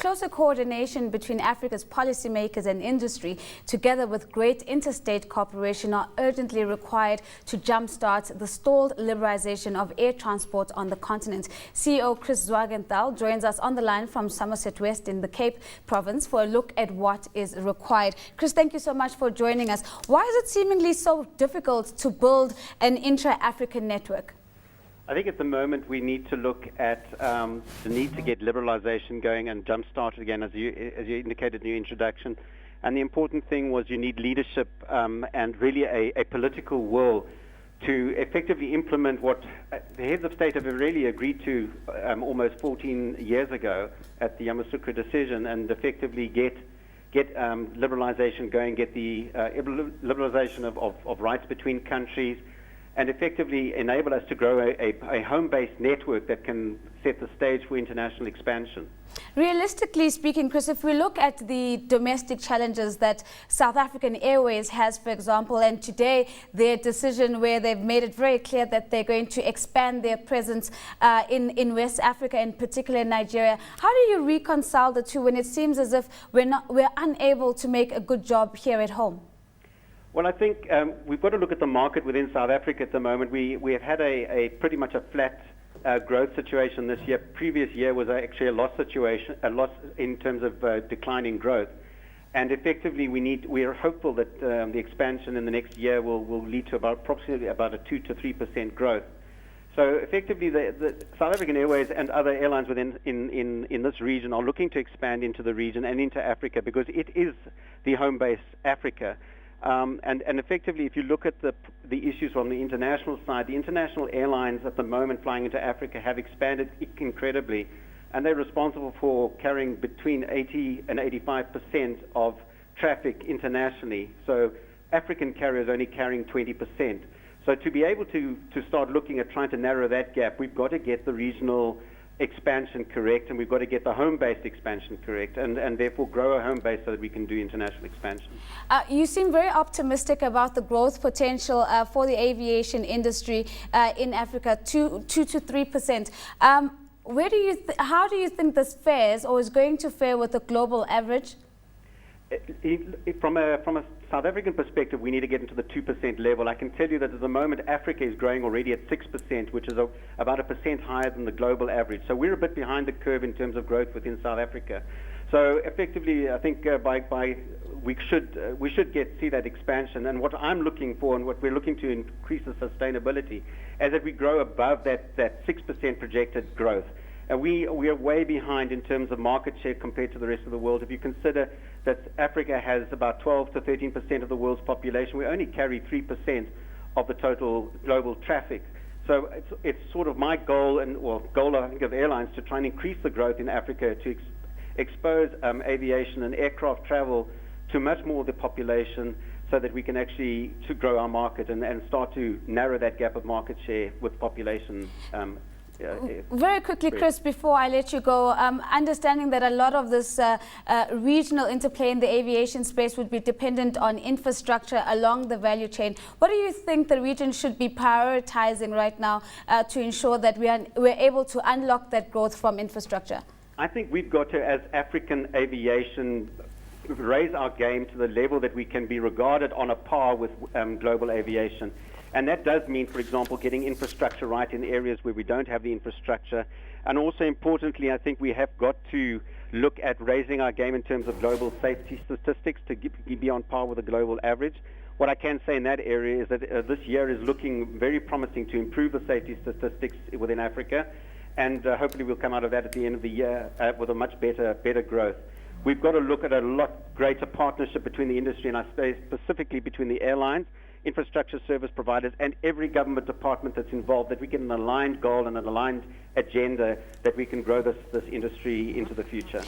closer coordination between Africa's policymakers and industry, together with great interstate cooperation, are urgently required to jumpstart the stalled liberalization of air transport on the continent. CEO Chris Zwagenthal joins us on the line from Somerset West in the Cape Province for a look at what is required. Chris, thank you so much for joining us. Why is it seemingly so difficult to build an intra-African network? I think at the moment we need to look at the need to get liberalisation going and jumpstart it again, as you indicated in your introduction. And the important thing was you need leadership and really a political will to effectively implement what the heads of state have really agreed to almost 14 years ago at the Yamoussoukro decision, and effectively get liberalisation going, get the liberalisation of rights between countries, and effectively enable us to grow a home-based network that can set the stage for international expansion. Realistically speaking, Chris, if we look at the domestic challenges that South African Airways has, for example, and today their decision where they've made it very clear that they're going to expand their presence in West Africa, in particular in Nigeria, how do you reconcile the two when it seems as if we're unable to make a good job here at home? Well, I think we've got to look at the market within South Africa at the moment. We have had a pretty much a flat growth situation this year. Previous year was actually a loss situation, a loss in terms of declining growth. And effectively, we are hopeful that the expansion in the next year will lead to approximately about a 2 to 3% growth. So effectively, the South African Airways and other airlines in this region are looking to expand into the region and into Africa, because it is the home base, Africa. And effectively, if you look at the issues on the international side, the international airlines at the moment flying into Africa have expanded incredibly, and they're responsible for carrying between 80 and 85% of traffic internationally. So African carriers only carrying 20%. So to be able to start looking at trying to narrow that gap, we've got to get the regional expansion correct, and we've got to get the home-based expansion correct, and therefore grow a home base so that we can do international expansion. You seem very optimistic about the growth potential for the aviation industry in Africa, 2 to 3%. How do you think this fares, or is going to fare, with the global average? From a South African perspective, we need to get into the 2% level. I can tell you that at the moment, Africa is growing already at 6%, which is about 1% higher than the global average. So we're a bit behind the curve in terms of growth within South Africa. So effectively, I think we should see that expansion. And what I'm looking for, and what we're looking to increase the sustainability, is that we grow above that 6% projected growth. And we are way behind in terms of market share compared to the rest of the world. If you consider that Africa has about 12 to 13% of the world's population, we only carry 3% of the total global traffic. So it's sort of my goal, goal I think of airlines, to try and increase the growth in Africa, to expose aviation and aircraft travel to much more of the population, so that we can actually to grow our market and start to narrow that gap of market share with population. Very quickly, Chris, before I let you go, understanding that a lot of this regional interplay in the aviation space would be dependent on infrastructure along the value chain, what do you think the region should be prioritizing right now to ensure that we're able to unlock that growth from infrastructure? I think we've got to, as African aviation, raise our game to the level that we can be regarded on a par with global aviation. And that does mean, for example, getting infrastructure right in areas where we don't have the infrastructure. And also importantly, I think we have got to look at raising our game in terms of global safety statistics to be on par with the global average. What I can say in that area is that this year is looking very promising to improve the safety statistics within Africa. And hopefully we'll come out of that at the end of the year with a much better growth. We've got to look at a lot greater partnership between the industry, and I say specifically between the airlines, infrastructure service providers, and every government department that's involved, that we get an aligned goal and an aligned agenda that we can grow this industry into the future.